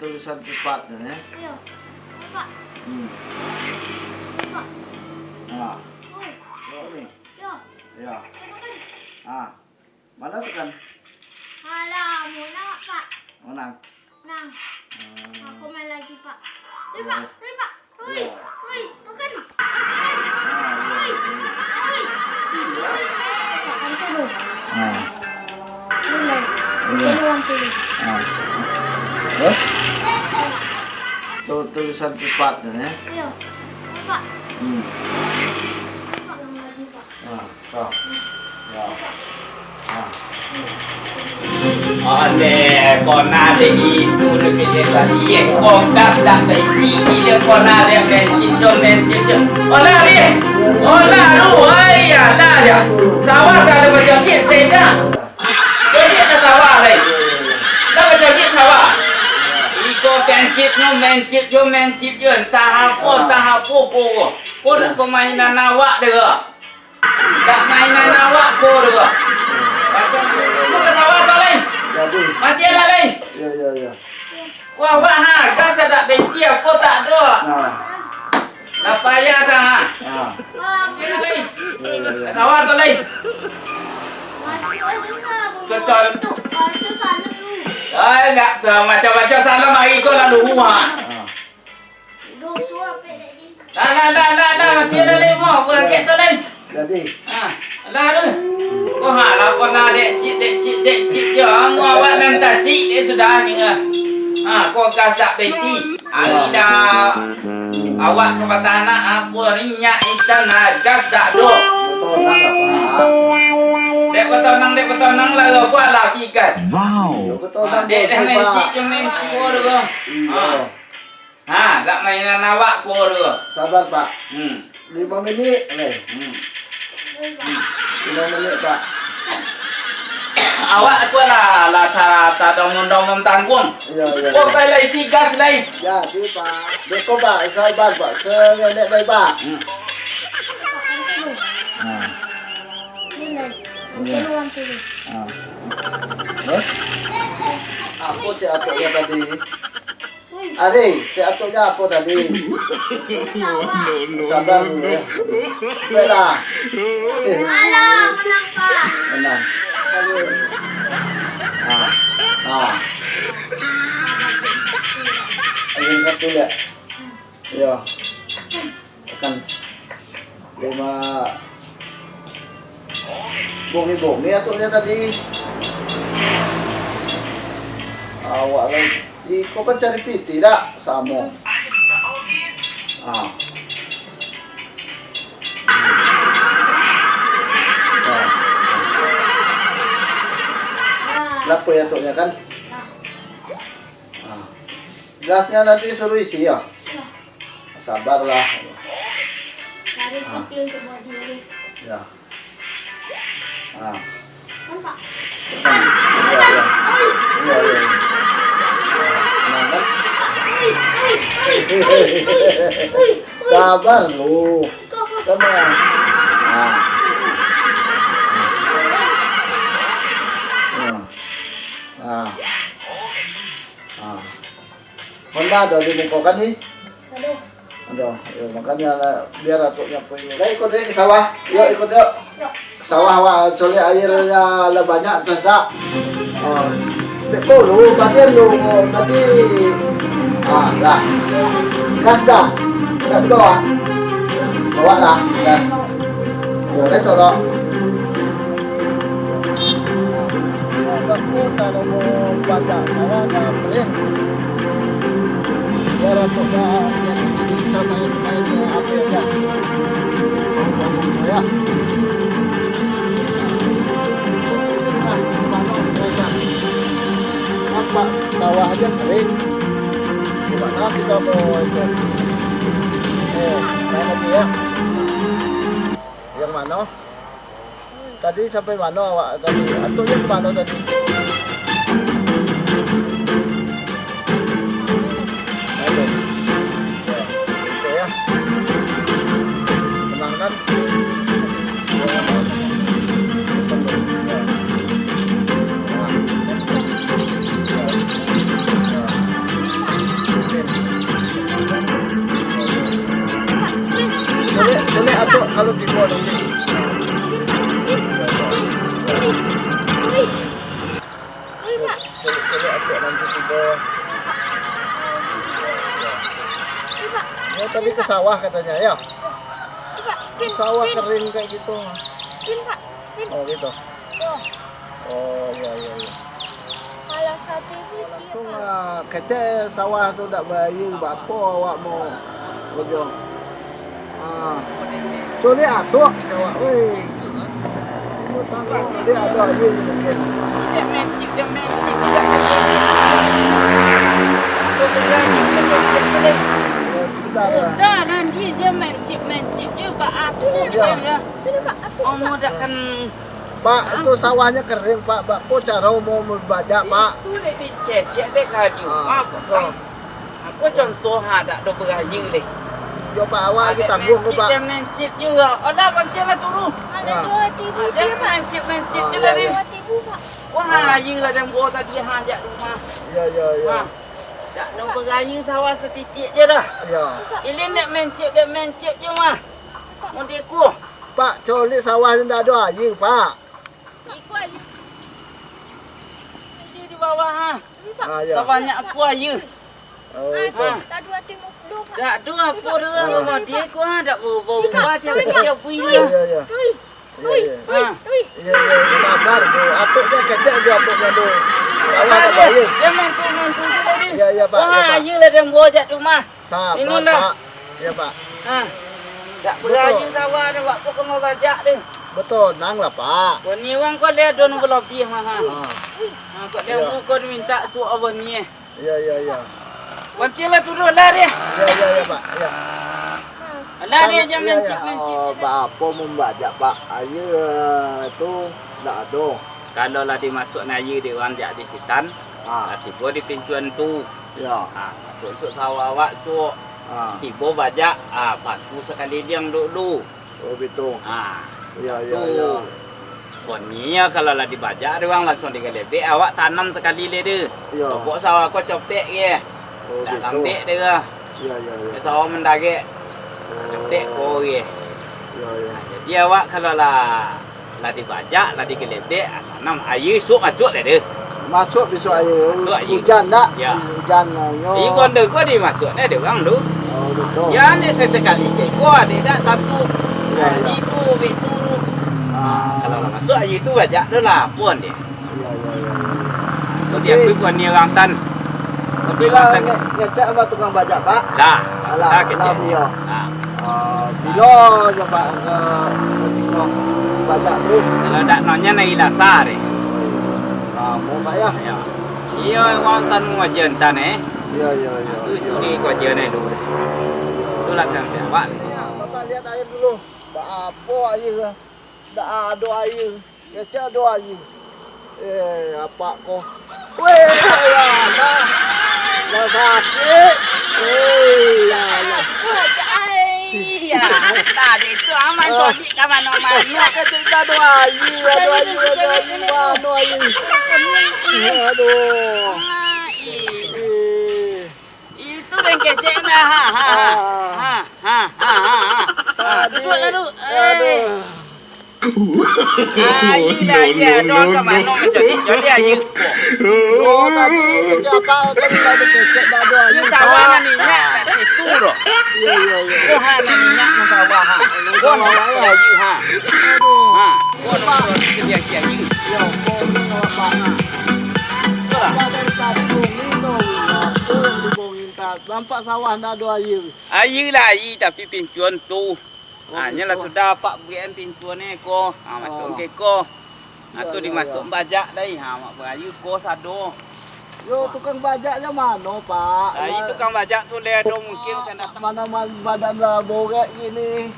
tulisan cepatnya ya. Iya. Pak. Pak. Nah, Oh. yuk nih. Ya. Ya. Tekan. Ah, mana tekan? Alah, muna Pak. Menang. Nah, Hmm. aku main lagi Pak. Iya. Pak. Pak. Woi, Iya. woi, tekan. Ah, Woi, iya. woi. Woi. Tekan dulu. Ah, Mulai. Iya. Peluang dulu. ah. Terus? Tulisan cepatnya ya. Iya. Pak. Pak lagi Pak. Ah, toh. Ya. Ah. Ade, kona de itu leketnya tadi. Kongkas dak isi dia kona de bensin jo. Ona dia. Ona lu, ya lah dia. Sawah tak ada macam ni, tidak. Jadi ada sawah lagi. Dah macam ni sawah. Iko kencit no mencit jo entah apa ko. Ko nak permainan awak dia. Tak mainan awak ko dia. Macam ko ke sawah tak lagi. Jadi. Mati lah lagi. Ya. Ko awak gas tak siap ko tak ada. Nah. Dah payah dah ha. Ah. Mati lah lagi. Ya. Sawah tak lagi. Betul. Itu sana dulu. Enggak macam-macam salah mari ko lah dulu ha. Ah. Dosu apa ni? Dah mati dah lagi mau ko ket tu lagi. Jadi. Ha, lah tu. Ko lah ko nak dek cik je. Awak nan tak cik dia sudah ni. Ha, ko gas tak pesi. Hari dah awak ke tanah apa ni nyak ikan gas tak do. Betul nang apa? Dek betonang lah ko lagi gas. Ya, betul nang. Dek dah main cik je main ko tu. Iya. Ha, tak mainan awak ko tu. Sabar, Pak. 5 Hmm. menit nih. 5 menit, Pak. Awak aku lah tak dongom tanggung. Iya. Kauไปเลยสิgasเลย Jadi, Pak. Beko, Pak. Sabar, Pak. Semenit deh, Pak. Nah. Mulai. Peluang dulu. Ah. Terus? Apa cik atuknya tadi? Woi, Ari, cik atuknya apa tadi? sawah. Sabar dulu ya. Baiklah. Alah, menang Pak. Menang. Ah. Ingin kartu ya? Iya. Tekan 5. Bongi atuknya tadi. Awak lagi. Kau kan cari piti tak? Sama. Ah. Kenapa ya atuknya kan? Ah. Gasnya nanti suruh isi ya? Sabarlah. Cari putih untuk buat diri. Ya. Ah. Kan Pak? Iya. Nah, kan? Sabar lu. Tenang. Ah. Honda ada di muka kan nih? Aduh. Aduh, ya, makanya biar atuknya punya. Ikut deh ke sawah. Yuk ikut yuk. Ke sawah wah, soalnya airnya lah banyak tidak. Beko lu, bagian lu nanti. Dah. Gas dah. Dah doa. Bawa dah gas. Yo, let's go. Aku kalau mau baca sawahnya boleh. Biar atuknya yang kita main apa ya. Ya. Apa sawah aja kering. Gimana kita mau itu? Main lagi ya. Yang mana? Tadi sampai mana awak tadi? Atau yang mana tadi? Aduh. Ya, tenang kan? sawah katanya ya. Pak, spin. Sawah Spin. kering kayak gitu. Spin, Pak. Spin. Oh gitu. Tuh. Oh iya. Kalau satu itu dia, Langsung Pak. kece sawah tu tak bayu bapa awak mau kerja. So ni atuk awak weh. Dia ada ayu mungkin. Dia magic. Dia kacau. Dia berani seperti ini. Sudah lah. Dah nanti dia magic juga apa dia. Ini, Pak. Aku, Oh mudahkan. Pak, itu sawahnya kering, Pak. Bapa cara mau membajak, Pak. Itu dia dicecek dek laju. Apa kan? Aku contoh ada do berani leh. Yo Pak, awak kita tanggung tu, Pak. Dia magic juga. Ada pancen lah turun. ada 2.000 Dia dia, Pak. magic Ah, je ya, lah dia. 2.000, Pak. Wah, ye lah dan gua tadi hajak rumah. Ya. Ha. Tak nak berani sawah setitik je dah. Ya. Ini nak mencip je mah. Mondeku. Pak, colik sawah ni dah ada air, Pak. Ikut aja. Ini di bawah ha. Ya. Sawahnya aku aja. Oh, itu. Ha. Tak 2.000, Pak. Tak ada apa dia mondeku ha. Tak bau-bau macam dia punya. Ya. Ui, Ha. Ya, sabar tu. Atuk dia kecek je atuk dia tu. Sawah dah Dia baik. dia mantu je tadi. Ya, Pak. Ya, Wah, Pak. ye lah dan gua ajak rumah. Sabar, Ini dah. Pak. Ya, Pak. Ha. Tak berani sawah ni buat kau kena bajak dia. Betul, nang lah, Pak. Kau ni orang kau lihat don berlebih mah ha. Ha. Ha, kau lihat kau minta suap abang ni. Ya. Pancinglah turun lah dia. Ya, Pak. Ya. Lah dia Ya, jam mencik. Oh, apa membajak, Pak? Air tu tak ada. Kalau lah dia masuk naya dia orang jak di sitan. Ha. Tiba di pintuan tu. Ya. Masuk sawah awak so. Ha. Tiba bajak. Patu sekali dia dulu. Oh, betul. Ya. Kau ni ya kalau lah dibajak dia orang langsung digelebek. Awak tanam sekali dia. Ya. Pokok sawah kau copek ke. Oh, Tak betul. lambek dia. Ya. Sawah mendagik. Copek kau ke. Ya. Jadi awak kalau lah dibajak, lah digeledek, tanam air sok masuk dah dia. Masuk besok air. Masuk air. Hujan tak? Ya. Hujan nyo. Ini konde kau dia masuk dah dia orang tu. Oh, betul. Ya ni sesekali ke kau ada tak satu. Ya. Itu betu. Ah. Kalau lah masuk air tu bajak dah lah pun dia. Ya. Tu dia tu pun ni orang tan. Tapi lah ngecek sama tukang bajak, Pak. Lah, Alah, dah kecil. dia. Ha. Bila je, Pak, ke sini bajak tu. Kalau tak nanya naik dasar ni. Mau, Pak, ya? Ya. Iya orang tan wajan tan Ya. Tu ni kau je ni dulu. Tu lah sampai awak. Ya, Bapak lihat air dulu. Tak apa air. Tak ada air. Ngecek ada air. Apa kau? Weh, ya, dah sakit. Ya. Iya, tadi itu aman tu adik ke mana-mana. Kita ada air. Mana air? Aduh. Itu yang kecek dah. Duduk lalu. Iya, doang ke mana jadi air. Oh, tadi kecek apa? Tadi ada kecek dah ada air. Ini sawah naninya kat situ doh. Ya. Oh, naninya nak sawah ha. Kau nak air ha. Aduh. Kau nak kerja air. Ya, kau ni nak apa? Dari tadi bongin tak. Nampak sawah dah ada air. Air lah air tapi pincuan tu. Hanya lah sudah pak BM pincuan ni ko. Masuk ke ko. Tu dimasuk bajak dah. Mak berayu ko sado. Yo, tukang bajaknya mana, Pak? Itu tukang bajak tu dia ada mungkin kan datang. Mana badan lah borek gini.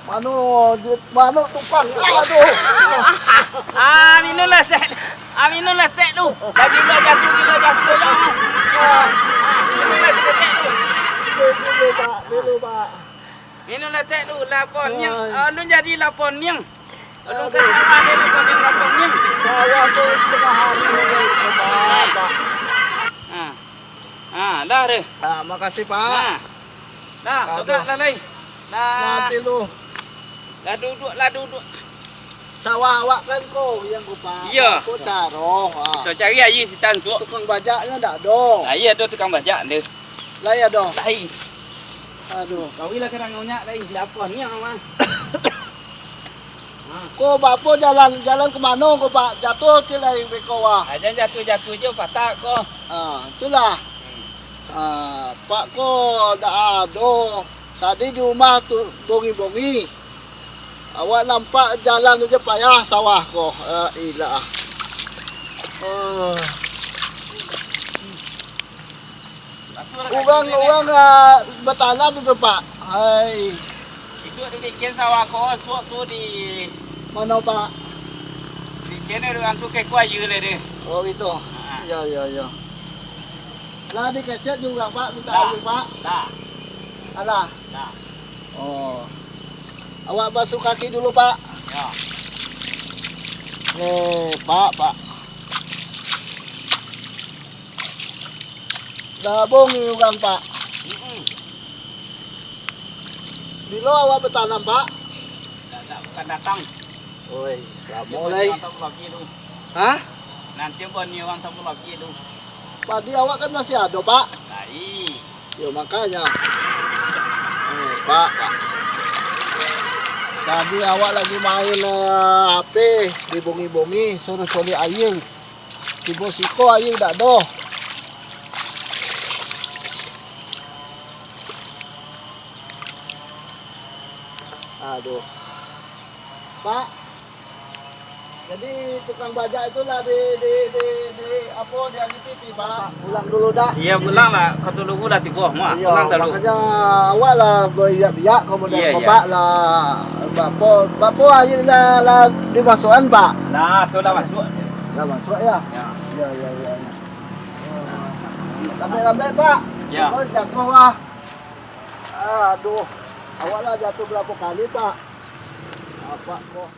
Mana tukang? Aduh. Minumlah set. Minumlah set tu. Bagi kau jatuh. Minumlah set tu. Dulu, Pak. Minumlah set tu. Lapon yang. Lu jadi lapon yang. Lu kan ada lapon yang. Saya tu tengah hari ni, Pak. Dah deh. Makasih, Pak. Dah, pegang lah lagi. Nanti lu. Lah duduk. Sawah awak kan kau yang Pak. Ya. Kau carong. Kita cari air si tansuk. Tukang bajaknya tak ada. Air ada tukang bajak dia. Lah ya dong. Lain. Aduh. Kau lah kerang ngonyak dari siapa ni mah. Ko bapo jalan kemana ko Pak? Jatuh cilai beko wah. Aja jatuh je patah ko. Itulah. Pak ko dah ada. Tadi di rumah tuh bongi-bongi. Awak nampak jalan aja payah sawah ko. Ilah. Uang bertanam itu Pak. Hai. Isu ada bikin sawah ko, suatu di Mana Pak? bikin orang tu kayak kuah ye le deh. Oh gitu. Ya. Lah dikecet juga Pak, minta air Pak. Dah. Alah. Dah. Oh. Awak basuh kaki dulu Pak. Ya. Pak. Dah bongi orang Pak. Bila awak bertanam Pak? Bukan datang. Oi, mulai. Hah? Nanti bani orang satu lagi tu. Padi awak kan masih ada Pak. Baik. Ya makanya. Pak. Tadi awak lagi main HP di bongi-bongi, suruh coli air. Si bosiko air tak ada. Aduh. Pak. Jadi tukang bajak itulah di apa di Agipiti Pak. Pulang dulu dah. Iya pulang lah. Kau tu dulu dah tiga mah. Iya, Pulang dulu. makanya awak lah biak kemudian Iya, Pak lah. Bapo air lah dimasukkan Pak. Nah, tu dah masuk. Dah masuk ya. Ya. Ya. Rame-rame Pak. Ya. Oh, jatuh lah. Aduh. Awak lah jatuh berapa kali Pak? Apa kok?